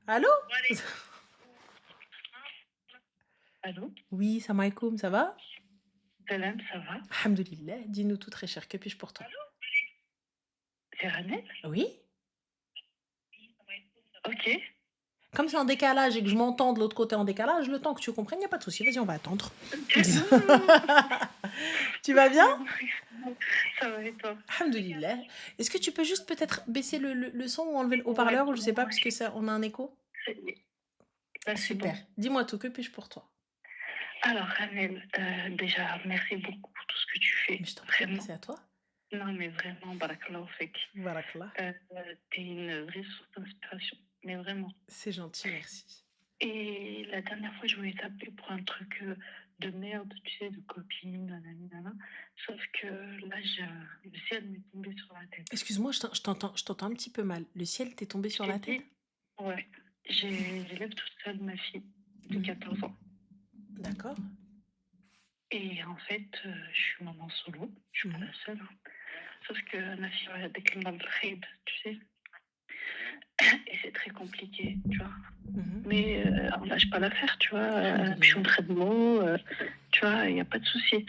Allô? Allô? Oui, salam alaikum, ça va? Salam, ça va? Alhamdoulilah, dis-nous tout très cher, que puis-je pour toi? C'est Ranel? Oui? Ok. Comme c'est en décalage et que je m'entends de l'autre côté en décalage, le temps que tu comprennes, il y a pas de souci, vas-y, on va attendre. Non, non, non. Tu vas bien? Ça va et toi? Alhamdoulilah. Est-ce que tu peux juste peut-être baisser le son ou enlever le Ouais, haut-parleur ou je sais pas parce que ouais. ça on a un écho? Là, c'est bon. Super. Dis-moi tout, que puis-je pour toi? Alors, Ranel, déjà, merci beaucoup pour tout ce que tu fais. Mais je t'en prie, Vraiment. c'est à toi. Non, mais vraiment, barakallah fek. Barakallah. T'es une vraie source d'inspiration. Mais vraiment. C'est gentil, merci. Et la dernière fois, je voulais t'appeler pour un truc de merde, tu sais, de copine, nanani, nanana. Sauf que là, le ciel m'est tombé sur la tête. Excuse-moi, je t'entends un petit peu mal. Le ciel t'est tombé Je sur t'ai la tête? dit, ouais, j'élève toute seule ma fille de Mhm. 14 ans. D'accord. Et en fait, je suis maman solo, je suis pas Mhm. la seule. Hein. Sauf que ma fille a des crimes dans le trade, tu sais. Et c'est très compliqué, tu vois. Mhm. Mais on lâche pas l'affaire, tu vois. Je suis en Alhamdoulilah. train de mots, tu vois, il n'y a pas de souci.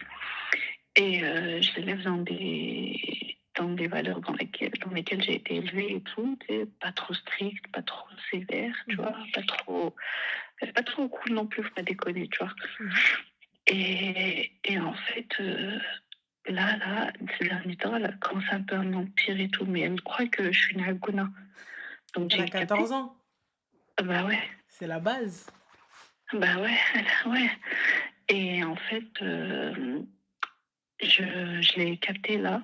Et je l'élève dans des valeurs dans lesquelles j'ai été élevée et tout, tu sais, pas trop strict, pas trop sévère, tu Mhm. vois, pas trop cool non plus, faut pas déconner, tu vois. Mhm. Et en fait, là, ces derniers temps, elle a commencé un peu à mentir et tout, mais elle croit que je suis une Hagouna. Donc Elle j'ai a 14 capté. ans. Bah ouais, C'est la base. bah ouais, ouais. Et en fait, je l'ai capté là,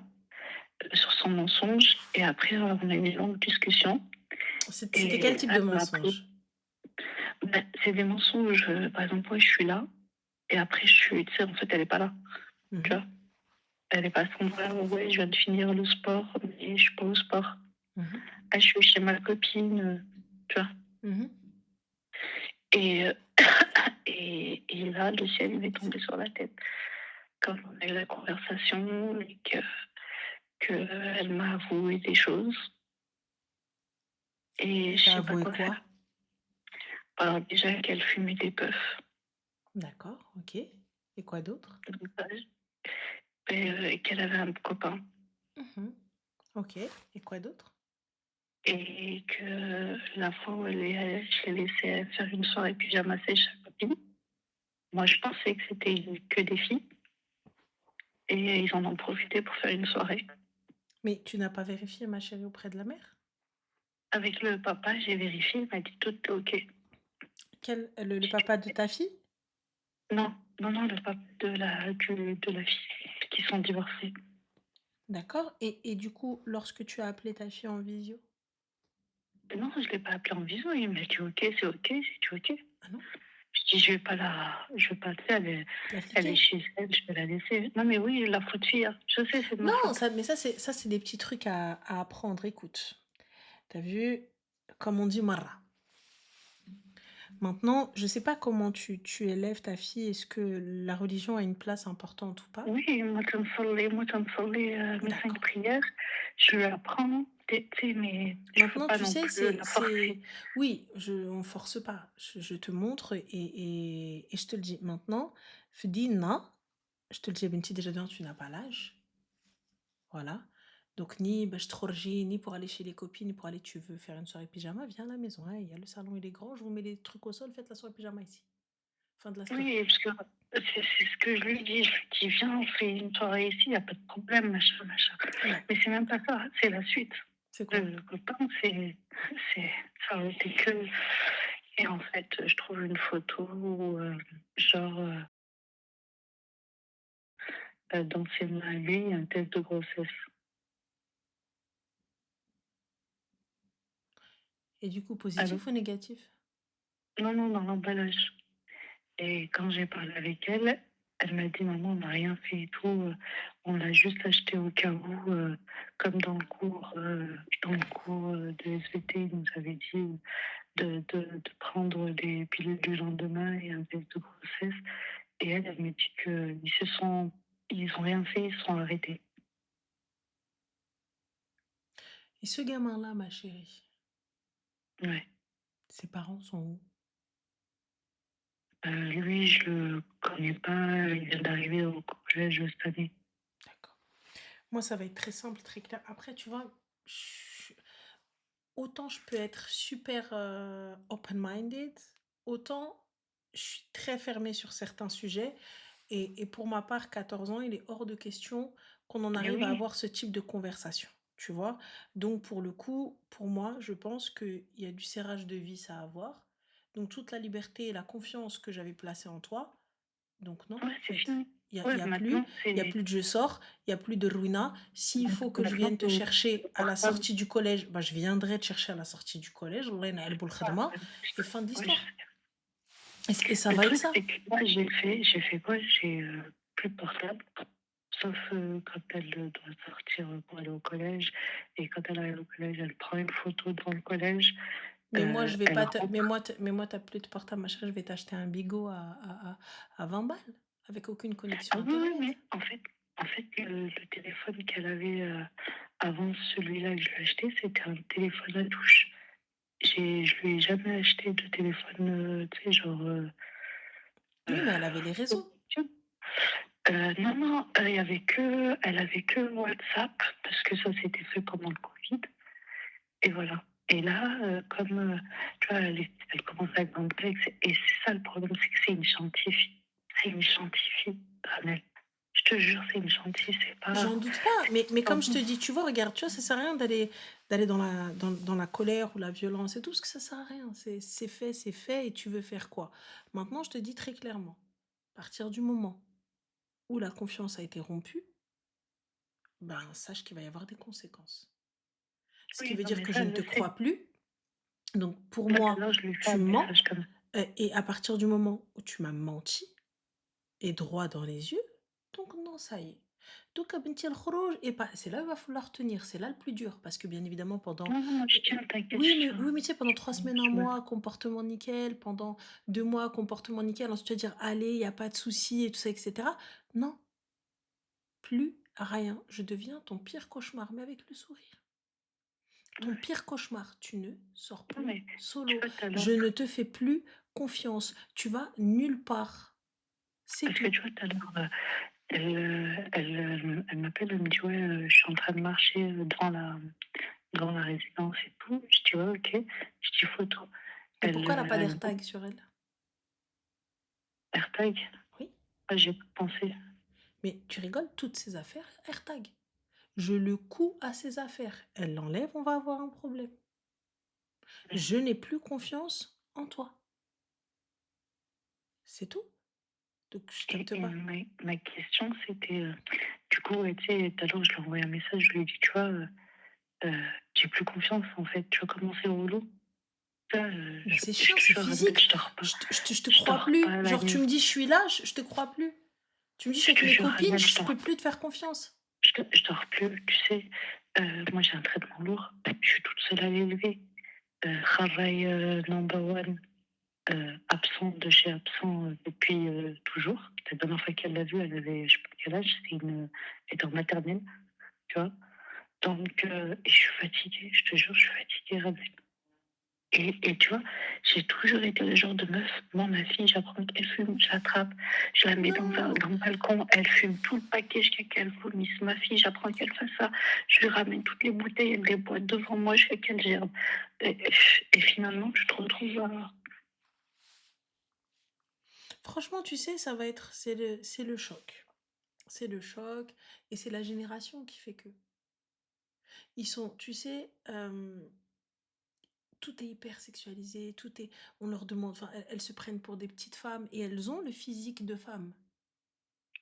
sur son mensonge, et après, on a eu une longue discussion. C'était quel Et type de elle m'a appris. mensonge? Bah, c'est des mensonges, par exemple, ouais, je suis là, et après, tu sais, en fait, elle est pas là, tu Mhm. vois. Elle est pas à cet endroit, ouais, je viens de finir le sport, mais je suis pas au sport. Mhm. Ah, je suis chez ma copine, tu vois. Mhm. Et, et là, le ciel m'est tombé sur la tête. Quand on a eu la conversation et que elle m'a avoué des choses, et Elle je t'a sais pas avoué quoi quoi? faire. Alors déjà qu'elle fumait des puffs, D'accord, ok. Et quoi d'autre? et qu'elle avait un copain, Mhm. Ok. Et quoi d'autre? et que la fois où je l'ai laissé faire une soirée pyjama chez sa copine, moi je pensais que c'était que des filles, et ils en ont profité pour faire une soirée. Mais tu n'as pas vérifié, ma chérie, auprès de la mère? Avec le papa, j'ai vérifié, il m'a dit tout est ok. Le papa de ta fille? Non, non, non, le papa de la fille qui sont divorcés. D'accord. Et du coup, lorsque tu as appelé ta fille en visio? Non, je l'ai pas appelé en visio, il m'a dit ok, c'est ok. Ah non? Je dis je vais pas le faire, La elle est fliquer? chez elle, je vais la laisser. Non mais oui, la faute fille, hein. Je sais, c'est de ma Non, faute. mais ça c'est des petits trucs à apprendre. Écoute, t'as vu, comme on dit, Mara. Maintenant, je sais pas comment tu élèves ta fille. Est-ce que la religion a une place importante ou pas? Oui, moi, ça me semblait mes 5 D'accord. prières, je lui apprends, tu sais, mais il faut Maintenant, pas tu non sais, plus la forcer. Oui, on force pas. Je te montre et je te le dis. Maintenant, Fdina, je te le dis, Benti, déjà d'un, tu n'as pas l'âge. Voilà. Donc, ni bah, je ni pour aller chez les copines, ni pour aller, tu veux faire une soirée pyjama, viens à la maison. Hein, il y a le salon, il est grand, je vous mets les trucs au sol, faites la soirée pyjama ici. Fin de la story. Oui, parce que c'est ce que je lui dis. Je lui dis, viens, on fait une soirée ici, il n'y a pas de problème, machin, machin. Ouais. Mais c'est même pas ça, c'est la suite. C'est quoi? Le copain, c'est, ça aurait été que. Et en fait, je trouve une photo où, genre, dans ses mains, à lui, il y a un test de grossesse. Et du coup, Allô? positif ou négatif? Non, non, dans l'emballage. Et quand j'ai parlé avec elle, elle m'a dit, maman, on n'a rien fait et tout. On l'a juste acheté au cas où, comme dans le cours de SVT, il nous avait dit de prendre des pilules du lendemain et un test de grossesse. Et elle me dit ils ont rien fait, ils se sont arrêtés. Et ce gamin-là, ma chérie, Ouais. Ses parents sont où? Lui, je le connais pas, il vient d'arriver au collège cette année. D'accord. Moi, ça va être très simple, très clair. Après, tu vois, je autant je peux être super, open-minded, autant je suis très fermée sur certains sujets et pour ma part, 14 ans, il est hors de question qu'on en Mais arrive à oui, avoir ce type de conversation, tu vois? Donc pour le coup, pour moi, je pense qu'il y a du serrage de vis à avoir. Donc toute la liberté et la confiance que j'avais placée en toi, donc non, ouais, en c'est fait, fini. il y a Ouais, il y a plus maintenant il y a plus de «je sors», il y a plus de «ruina». S'il faut que je maintenant vienne te c'est chercher le à la portable. sortie du collège, bah, je viendrai te chercher à la sortie du collège, Allah ينعل Ah بالخدمة ouais, et fin de ouais, je l'histoire sais. et ça Le va être truc, ça. c'est que moi, j'ai fait quoi? J'ai, plus de portable, sauf, quand elle, doit sortir, pour aller au collège et quand elle arrive au collège, elle prend une photo devant le collège, Mais moi, je vais elle pas te rentre. mais moi, tu plus de portable, machin, je vais t'acheter un Bigo à 20 balles, avec aucune Ah connexion oui, oui, internet. mais en fait, le téléphone qu'elle avait, avant celui-là que je lui ai acheté, c'était un téléphone à touche. Je lui ai jamais acheté de téléphone, tu sais, genre, Oui, mais elle avait les réseaux. non, non, elle avait que WhatsApp parce que ça s'était fait pendant le Covid et voilà. Et là, comme, tu vois, elle commence à être dans le texte et c'est ça le problème, c'est que c'est une gentille fille. C'est une gentille fille, Ramel. Je te jure, c'est une gentille, J'en doute pas, mais pas comme je te bon. dis, tu vois, regarde, tu vois, ça sert à rien d'aller dans la colère ou la violence et tout, parce que ça sert à rien. C'est fait et tu veux faire quoi? Maintenant, je te dis très clairement, à partir du moment où la confiance a été rompue, ben, sache qu'il va y avoir des conséquences. Ce qui Oui, veut non, dire mais que je ça, ne je te sais. crois plus. Donc pour Tout à moi, l'heure, je lui ai fait tu un mens, message comme et à partir du moment où tu m'as menti et droit dans les yeux, donc non, ça y est. Donc بنتي الخروج et pas c'est là où il va falloir tenir, c'est là le plus dur parce que bien évidemment pendant non, non, moi, je tiens, t'inquiète, oui, je mais tiens. oui, mais tu sais pendant 3 semaines, un Je me mois, comportement nickel, pendant 2 mois, comportement nickel, ensuite tu vas dire: «Allez, il y a pas de souci» et tout ça et cetera. Non, plus rien. Je deviens ton pire cauchemar, mais avec le sourire. Ton ouais, pire cauchemar, tu ne sors non, plus mais tu solo. vois, tout à Je l'heure ne te fais plus confiance. Tu vas nulle part. C'est parce que tout. tu vois, tout à l'heure, elle m'appelle, elle me dit: «Ouais, je suis en train de marcher, devant la résidence et tout». Je dis: «Ouais, OK». Je dis: «Photo». Mais pourquoi elle a pas Elle d'AirTag sur elle? AirTag? Oui, Ah, j'ai pas pensé. mais tu rigoles, toutes ses affaires, AirTag. Je le couds à ses affaires. Elle l'enlève, on va avoir un problème. Ouais. Je n'ai plus confiance en toi. C'est tout. Donc je capte Et pas. ma question, c'était, du coup, ouais, tu sais, tout à l'heure, je lui ai envoyé un message, je lui ai dit: «Tu vois, j'ai plus confiance, en fait, tu vois comment c'est relou?» Ça, Ben c'est je chiant, te c'est jure, Amel, physique. Je te je crois dors plus. pas la Genre tu me nuit. dis je suis là, je te crois plus. Tu me dis je suis Je avec te mes jure, copines, Amel, je peux plus te faire confiance. je dors plus, tu sais? Moi, j'ai un traitement lourd, je suis toute seule à l'élever. Travail, number one, absent de chez absent, depuis, toujours. La dernière fois qu'elle l'a vu, elle avait je sais pas quel âge, elle était en maternelle, tu vois? Donc et je suis fatiguée, je te jure, je suis fatiguée, Ramel. Et tu vois, j'ai toujours été le genre de meuf, moi, ma fille, j'apprends qu'elle fume, je l'attrape, je la mets Non. dans le balcon, elle fume tout le paquet jusqu'à qu'elle vomisse. Ma fille, j'apprends qu'elle fasse ça, je lui ramène toutes les bouteilles, elle les boit devant moi jusqu'à qu'elle gerbe. Et finalement, tu te retrouves à Franchement, tu sais, ça va être c'est le choc. C'est le choc et c'est la génération qui fait que. Ils sont tu sais, tout est hyper sexualisé, tout est on leur demande enfin, elles se prennent pour des petites femmes et elles ont le physique de femmes.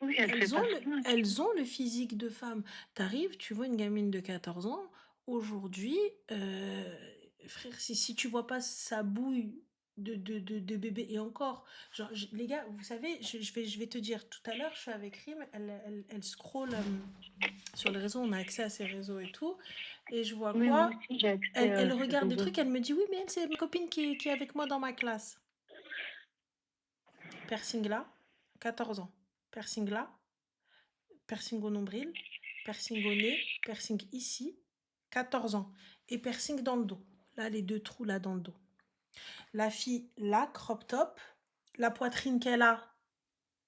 oui, elle fait pas son match. Elles ont le physique de femmes. T'arrives, tu vois une gamine de 14 ans, aujourd'hui, frère, si tu vois pas sa bouille de bébé et encore, genre les gars, vous savez, je vais te dire, tout à l'heure, je suis avec Rim, elle scrolle sur les réseaux, on a accès à ses réseaux et tout, et je vois Oui, moi quoi? aussi, j'ai accès à Elle ce regarde des réseau. trucs, elle me dit, oui, mais elle, c'est ma copine qui est avec moi dans ma classe. Piercing là, 14 ans. Piercing là, piercing au nombril, piercing au nez, piercing ici, 14 ans. Et piercing dans le dos. là, les 2 trous là dans le dos. La fille, là, crop top, la poitrine qu'elle a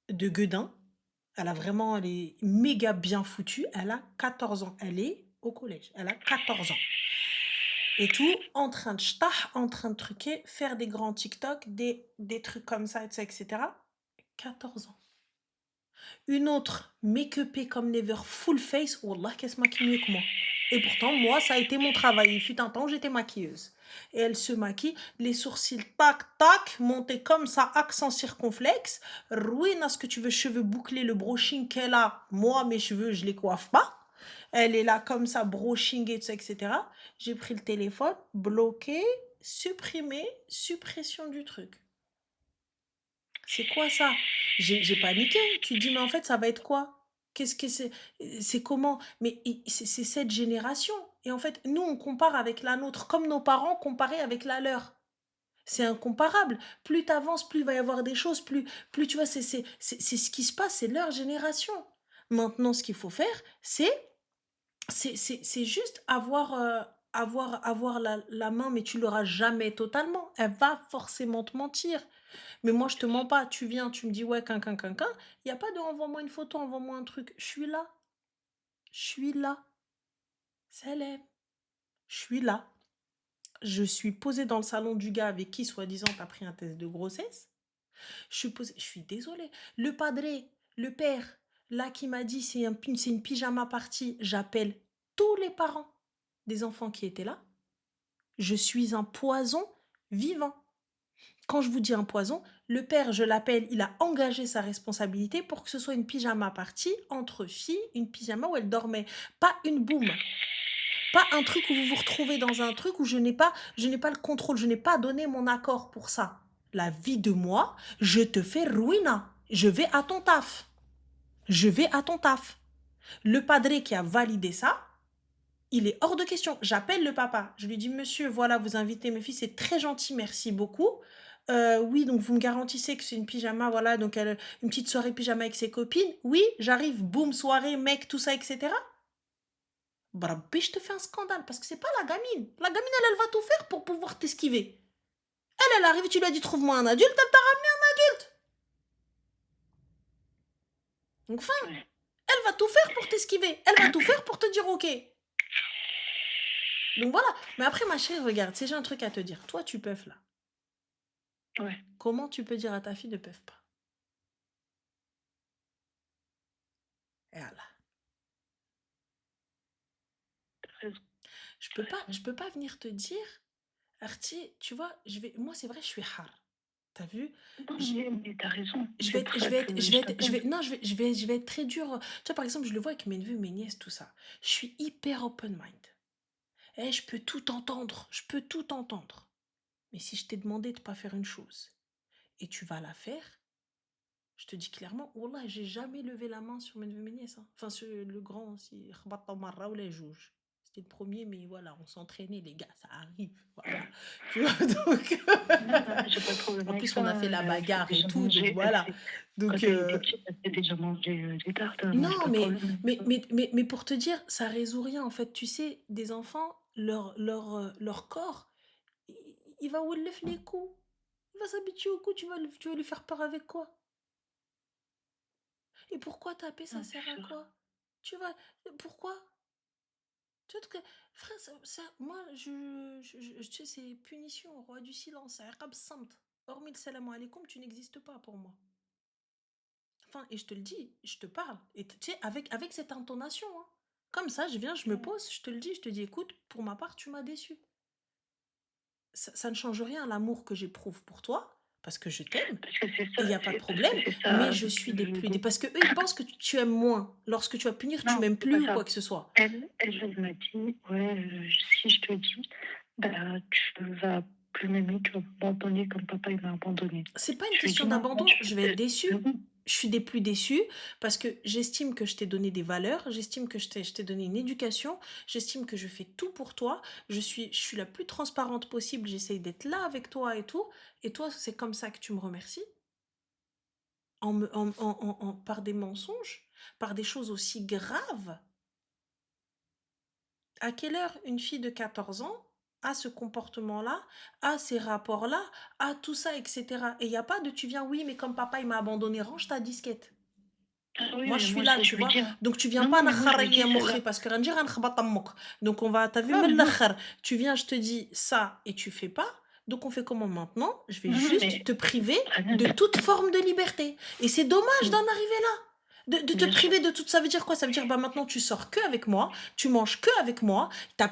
de gueudin. Elle est méga bien foutue. Elle a 14 ans. Elle est au collège. Elle a 14 ans. Et tout, en train de shtah, en train de truquer, faire des grands TikTok, des trucs comme ça, etc. 14 ans. Une autre, make-upée comme never, full face. Wallah, qu'elle se maquille mieux que moi. Et pourtant, moi, ça a été mon travail. Il fut un temps où j'étais maquilleuse. Et elle se maquille, les sourcils tac tac, montés comme ça, accent circonflexe. Ruine à ce que tu veux, cheveux bouclés, le brushing qu'elle a. Moi, mes cheveux, je les coiffe pas. Elle est là comme ça, brushing et tout ça, etc. J'ai pris le téléphone, bloqué, supprimé, suppression du truc. C'est quoi ça? J'ai paniqué. Tu dis, mais en fait, ça va être quoi? Qu'est-ce que c'est? C'est comment? Mais c'est cette génération. Et en fait, nous, on compare avec la nôtre, comme nos parents comparaient avec la leur. C'est incomparable. Plus tu avances, plus il va y avoir des choses, plus tu vois, c'est ce qui se passe, c'est leur génération. Maintenant, ce qu'il faut faire, c'est juste avoir la main, mais tu l'auras jamais totalement. Elle va forcément te mentir. Mais moi, je te mens pas. Tu viens, tu me dis, ouais, quin. Il n'y a pas de envoie-moi une photo, envoie-moi un truc. Je suis là. Je suis là. Salem. Je suis là. Je suis posée dans le salon du gars avec qui, soi-disant, t'as pris un test de grossesse. Je suis posée. Je suis désolée. Le padré, le père, là, qui m'a dit, c'est une pyjama party. J'appelle tous les parents des enfants qui étaient là. Je suis un poison vivant. Quand je vous dis un poison, le père, je l'appelle, il a engagé sa responsabilité pour que ce soit une pyjama party entre filles, une pyjama où elle dormait, pas une boum. Pas un truc où vous vous retrouvez dans un truc où je n'ai pas le contrôle, je n'ai pas donné mon accord pour ça. La vie de moi, je te fais ruina. Je vais à ton taf. Je vais à ton taf. Le padré qui a validé ça, il est hors de question. J'appelle le papa. Je lui dis, monsieur, voilà, vous invitez mes filles, c'est très gentil, merci beaucoup. Oui, donc vous me garantissez que c'est une pyjama, voilà, donc une petite soirée pyjama avec ses copines. Oui, j'arrive, boum, soirée, mec, tout ça, etc. Brabé, je te fais un scandale parce que c'est pas la gamine. La gamine, elle va tout faire pour pouvoir t'esquiver. Elle arrive, tu lui as dit, trouve-moi un adulte, elle t'a ramené un adulte. Donc, enfin, Ouais. elle va tout faire pour t'esquiver. Elle va tout faire pour te dire ok. Donc voilà. Mais après, ma chérie, regarde, si j'ai un truc à te dire. Toi, tu peufs là. Ouais. Comment tu peux dire à ta fille de peuf pas? Et voilà. T'as raison. Je peux pas venir te dire, Arti, tu vois, moi c'est vrai, je suis hard. T'as vu? Non, Je, mais t'as raison. je vais C'est être, pour je ça vais que être, je vais je être, je t'appelle. vais, non, je vais être très dur. Tu vois, par exemple, je le vois avec mes neveux, mes nièces, tout ça. Je suis hyper open mind. Eh, je peux tout entendre, je peux tout entendre. Mais si je t'ai demandé de pas faire une chose et tu vas la faire, je te dis clairement, Wallah, j'ai jamais levé la main sur mes neveux, mes nièces. Hein. Enfin, le grand, si ou les juges. C'était le premier, mais voilà, on s'entraînait, les gars, ça arrive. Voilà. Tu vois, donc. Non, j'ai pas de problème En avec plus, ça. on a fait la Elle s'est bagarre et déjà tout, donc mangé. voilà. Quand Donc, elle était petite, elle s'est déjà mangé des tartes. Moi, j'ai non, pas de problème. mais pour te dire, ça résout rien, en fait. Tu sais, des enfants, leur corps, il va oulef les coups. Il va s'habituer au coup, tu vas lui faire peur avec quoi? Et pourquoi taper, ça Non, sert à c'est sûr. quoi? Tu vois, pourquoi? Tu vois que, frère, moi, tu sais, c'est punition, roi du silence, Aqab samt. Hormis le salam alaikum, tu n'existes pas pour moi. Enfin, et je te le dis, je te parle. Et tu sais, avec cette intonation, hein. Comme ça, je viens, je me pose, je te le dis, je te dis, écoute, pour ma part, tu m'as déçu. Ça ne change rien à l'amour que j'éprouve pour toi, parce que je t'aime, Parce que c'est et ça, il n'y a pas de parce que problème, c'est mais ça je suis des le plus... dos. Parce que eux, ils pensent que tu aimes moins. Lorsque tu vas punir, tu Non, m'aimes c'est pas plus ou ça. quoi que ce soit. Elle m'a dit, ouais, si je te dis, bah, tu vas plus m'aimer, tu vas m'abandonner comme papa il m'a abandonné. C'est pas une Je lui ai dit question non, moi d'abandon, je vais être déçue. oui. Je suis des plus déçue parce que j'estime que je t'ai donné des valeurs, j'estime que je t'ai donné une éducation, j'estime que je fais tout pour toi, je suis la plus transparente possible, j'essaye d'être là avec toi et tout, et toi, c'est comme ça que tu me remercies, par des mensonges, par des choses aussi graves. À quelle heure une fille de 14 ans à ce comportement-là, à ces rapports-là, à tout ça, etc. Et il n'y a pas de tu viens, oui, mais comme papa, il m'a abandonné, range ta disquette. Ah oui, Moi, je mais suis moi là, ça tu je lui vois. dis, hein. Donc, tu viens Non, pas non, mais moi je lui nakharani dis ya mokhi celle-là. parce que ranji ran mok. Donc, on va, t'as vu, Non, mais men moi nakhar. Tu viens, je te dis ça et tu fais pas. Donc, on fait comment maintenant? Je vais non, non, juste mais te priver Hanan, de toute forme de liberté. Et c'est dommage d'en mmh, arriver là. De te bien sûr. priver de tout. Ça veut dire quoi? Ça veut dire, bah, maintenant, tu sors que avec moi, tu manges que avec moi, tu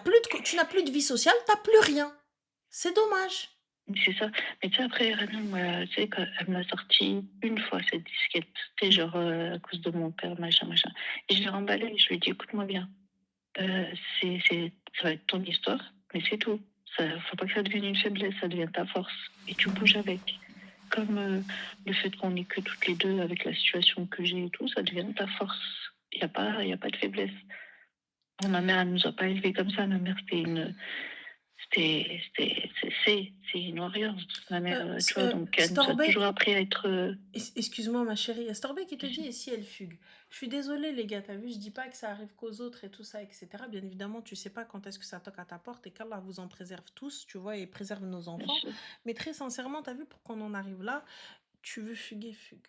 n'as plus de vie sociale, t'as plus rien. C'est dommage. C'est ça. Mais tu sais, après, Hanan, moi, tu sais, quand elle m'a sorti une fois cette disquette, tu sais, genre, à cause de mon père, machin, machin. Et je l'ai remballée, je lui ai dit, écoute-moi bien, euh, ça va être ton histoire, mais c'est tout. Ça, faut pas que ça devienne une faiblesse, ça devient ta force. Et tu bouges avec. Comme le fait qu'on est que toutes les deux avec la situation que j'ai et tout, ça devient ta force. Y a pas de faiblesse. Bon, ma mère, elle nous a pas élevés comme ça. Ma mère, c'est une warrior, ma mère, tu vois, donc elle nous a toujours Storbek, appris à être. Excuse-moi ma chérie, il y a Storbe qui te dit et si elle fugue. Je suis désolée les gars, t'as vu, je dis pas que ça arrive qu'aux autres et tout ça, etc. Bien évidemment, tu sais pas quand est-ce que ça toque à ta porte et qu'Allah vous en préserve tous, tu vois, et préserve nos Bien enfants. sûr. Mais très sincèrement, t'as vu, pour qu'on en arrive là, tu veux fuguer, fugue.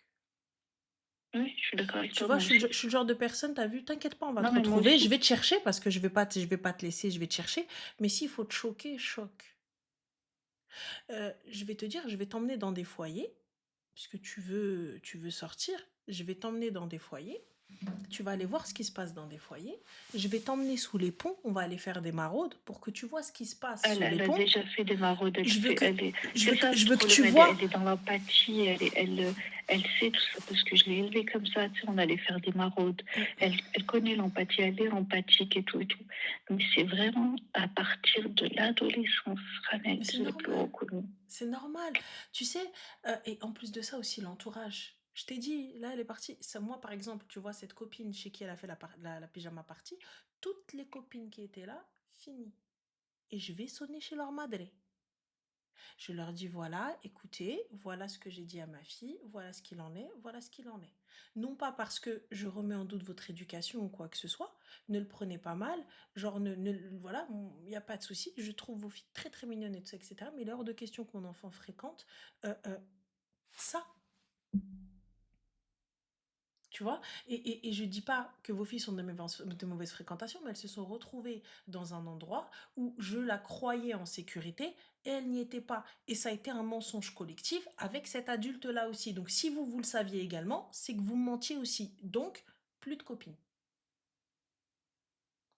Oui, je suis d'accord avec Tu toi, vois, moi aussi. je suis le genre de personne, t'as vu, t'inquiète pas, on va Non, te mais moi retrouver, je aussi. vais te chercher parce que je vais pas te laisser, je vais te chercher. Mais s'il faut te choquer, choque. Je vais te dire, je vais t'emmener dans des foyers, puisque tu veux sortir, je vais t'emmener dans des foyers. Tu vas aller voir ce qui se passe dans des foyers. Je vais t'emmener sous les ponts. On va aller faire des maraudes pour que tu vois ce qui se passe sous les Elle a ponts. déjà fait des maraudes, Je veux que, c'est ça le je veux que tu problème, vois. elle est dans l'empathie, elle sait tout ça parce que je l'ai élevée comme ça, tu sais, on allait faire des maraudes. Elle connaît l'empathie, elle est empathique et tout et tout. Mais c'est vraiment à partir de l'adolescence, Ranel, Mais c'est que j'ai plus normal. reconnu. C'est normal. Tu sais, et en plus de ça aussi, l'entourage. Je t'ai dit, là, elle est partie. Ça, moi, par exemple, tu vois, cette copine chez qui elle a fait la pyjama party, toutes les copines qui étaient là, fini. Et je vais sonner chez leur madre. Je leur dis voilà, écoutez, voilà ce que j'ai dit à ma fille, voilà ce qu'il en est, voilà ce qu'il en est. Non pas parce que je remets en doute votre éducation ou quoi que ce soit, ne le prenez pas mal, genre voilà, il n'y a pas de souci, je trouve vos filles très très mignonnes et tout ça, etc. Mais il est hors de question que mon enfant fréquente ça. Tu vois, et je dis pas que vos filles sont de mauvaise fréquentation, mais elles se sont retrouvées dans un endroit où je la croyais en sécurité et elle n'y était pas. Et ça a été un mensonge collectif avec cet adulte-là aussi. Donc si vous, vous le saviez également, c'est que vous mentiez aussi. Donc, plus de copines.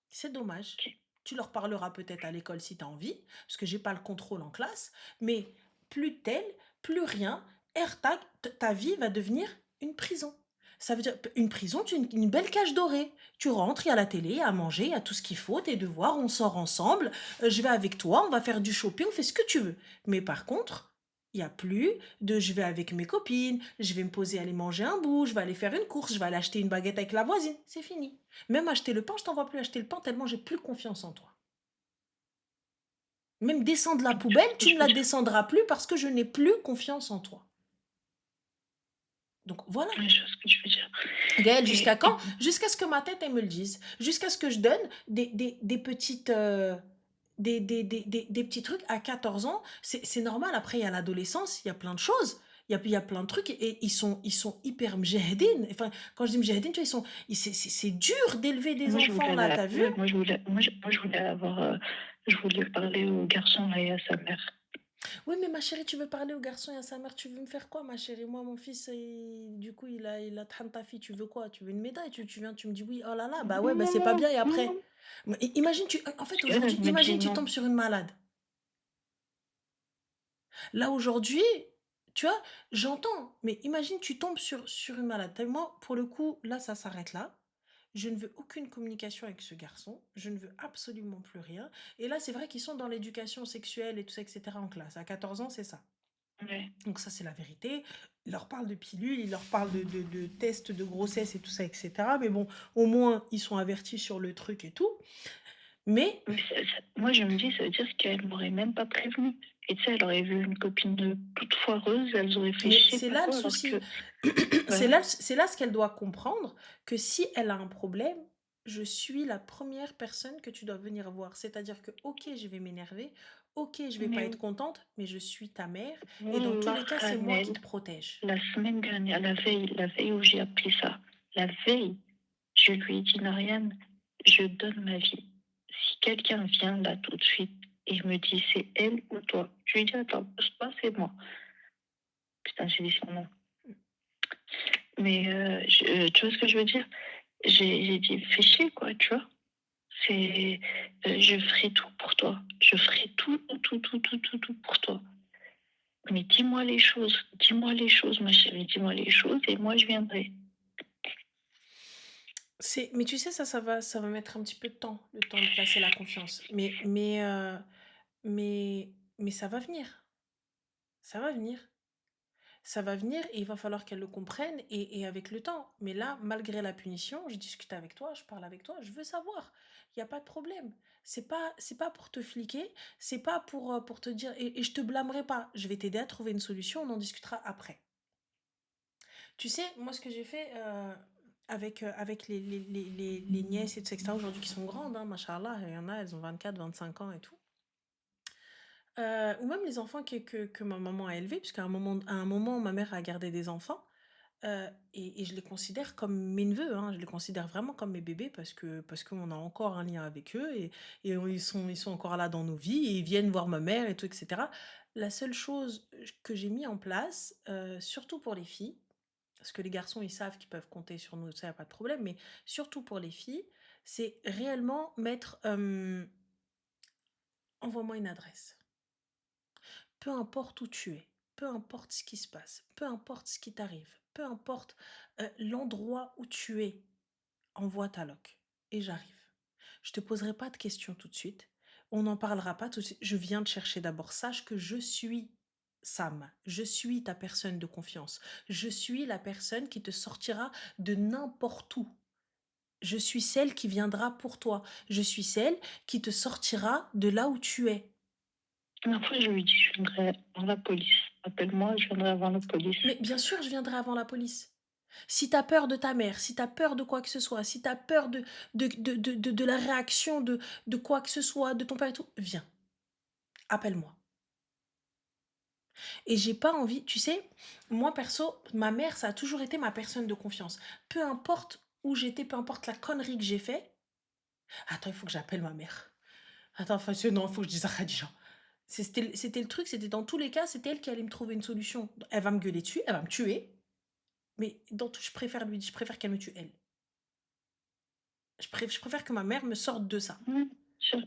C'est dommage. Ok. Tu leur parleras peut-être à l'école si tu as envie, parce que j'ai pas le contrôle en classe, mais plus de tel, plus rien, AirTag, ta vie va devenir une prison. Ça veut dire une prison, une belle cage dorée. Tu rentres, il y a la télé, il y a à manger, il y a tout ce qu'il faut, tes devoirs, on sort ensemble, je vais avec toi, on va faire du shopping, on fait ce que tu veux. Mais par contre, il n'y a plus de je vais avec mes copines, je vais me poser aller manger un bout, je vais aller faire une course, je vais aller acheter une baguette avec la voisine. C'est fini. Même acheter le pain, je t'envoie plus acheter le pain tellement j'ai plus confiance en toi. Même descendre la Tu vois poubelle, ce que tu je ne veux la dire? descendras plus parce que je n'ai plus confiance en toi. Donc voilà. Ouais, je vois ce que tu veux dire. Gaëlle, jusqu'à Et, quand? Jusqu'à ce que ma tête, elle me le dise. Jusqu'à ce que je donne des petites... des petits trucs à 14 ans. C'est normal. Après, il y a l'adolescence, il y a plein de choses. Il y a plein de trucs et ils sont hyper mjahedine. Enfin, quand je dis mjahedine, tu vois, c'est dur d'élever des moi, je enfants, voulais là, t'as vu? ouais, moi, je voulais avoir, je voulais parler au garçon là, et à sa mère. Oui, mais ma chérie, tu veux parler au garçon et à sa mère, tu veux me faire quoi, ma chérie? Moi, mon fils, du coup, il a 30 ta fille, tu veux quoi? Tu veux une médaille? Tu viens, tu me dis oui, oh là là, bah ouais, Non, bah non, c'est pas non, bien, et après? non. Mais imagine, en Parce fait, qu'elle, aujourd'hui, elle me dit imagine, tu non. tombes sur une malade. Là, aujourd'hui, tu vois, j'entends, mais imagine, tu tombes sur une malade. Moi, pour le coup, là, ça s'arrête là. Je ne veux aucune communication avec ce garçon. Je ne veux absolument plus rien. Et là, c'est vrai qu'ils sont dans l'éducation sexuelle et tout ça, etc. en classe. À 14 ans, c'est ça. Ouais. Donc ça, c'est la vérité. Il leur parle de pilules, il leur parle de tests de grossesse et tout ça, etc. Mais bon, au moins, ils sont avertis sur le truc et tout. Mais Mais moi, je me dis, ça veut dire qu'elle m'aurait même pas prévenu. Et tu sais, elle aurait vu une copine de toute foireuse, elles auraient fait je sais c'est pas là le quoi, alors que, souci. voilà. C'est là ce qu'elle doit comprendre, que si elle a un problème, je suis la première personne que tu dois venir voir. C'est-à-dire que, OK, je vais m'énerver, OK, je vais pas Mais être contente, mais je suis ta mère et dans tous wallah, les cas, c'est moi Hanel, qui te protège. la semaine dernière, la veille où j'ai appris ça, la veille, je lui ai dit, Nariane, je donne ma vie. Si quelqu'un vient là tout de suite et me dit c'est elle ou toi, je lui dis attends, bouge pas, c'est moi. Putain, j'ai dit son nom. Mais tu vois ce que je veux dire? J'ai dit fais chier quoi, tu vois? C'est je ferai tout pour toi. Je ferai tout, tout, tout, tout, tout, tout pour toi. Mais dis-moi les choses, ma chérie, dis-moi les choses et moi je viendrai. Mais tu sais, ça va mettre un petit peu de temps, le temps de placer la confiance. Mais ça va venir. Ça va venir. Ça va venir et il va falloir qu'elle le comprenne et avec le temps. Mais là, malgré la punition, je discute avec toi, je parle avec toi, je veux savoir. Il y a pas de problème. C'est pas pour te fliquer, c'est pas pour te dire et je te blâmerai pas. Je vais t'aider à trouver une solution, on en discutera après. Tu sais, moi, ce que j'ai fait, avec les nièces et tout ça, et cetera, aujourd'hui qui sont grandes, hein, machallah, il y en a, elles ont 24, 25 ans et tout. Ou même les enfants que ma maman a élevés, puisqu'à un moment, ma mère a gardé des enfants. Et je les considère comme mes neveux, hein. Je les considère vraiment comme mes bébés parce qu'on a encore un lien avec eux et ils sont encore là dans nos vies et ils viennent voir ma mère et tout, et cetera. La seule chose que j'ai mis en place, surtout pour les filles, parce que les garçons, ils savent qu'ils peuvent compter sur nous, ça, y a pas de problème, mais surtout pour les filles, c'est réellement mettre, envoie-moi une adresse. Peu importe où tu es, peu importe ce qui se passe, peu importe ce qui t'arrive, peu importe, l'endroit où tu es, envoie ta loc et j'arrive. Je te poserai pas de questions tout de suite. On n'en parlera pas tout de suite. Je viens te chercher d'abord. Sache que je suis Sam. Je suis ta personne de confiance. Je suis la personne qui te sortira de n'importe où. Je suis celle qui viendra pour toi. Je suis celle qui te sortira de là où tu es. La dernière fois, je lui ai dit je viendrai avant la police. Appelle-moi, je viendrai avant la police. Mais bien sûr, je viendrai avant la police. Si tu as peur de ta mère, si tu as peur de quoi que ce soit, si tu as peur de la réaction de quoi que ce soit, de ton père et tout, viens, appelle-moi. Et j'ai pas envie, tu sais, moi perso, ma mère, ça a toujours été ma personne de confiance. Peu importe où j'étais, peu importe la connerie que j'ai fait. Attends, il faut que j'appelle ma mère. Attends, enfin, non, il faut que je dise à Khadija. C'était le truc, c'était dans tous les cas, c'était elle qui allait me trouver une solution. Elle va me gueuler dessus, elle va me tuer, mais je préfère qu'elle me tue elle. Je préfère que ma mère me sorte de ça. Mmh, sûr.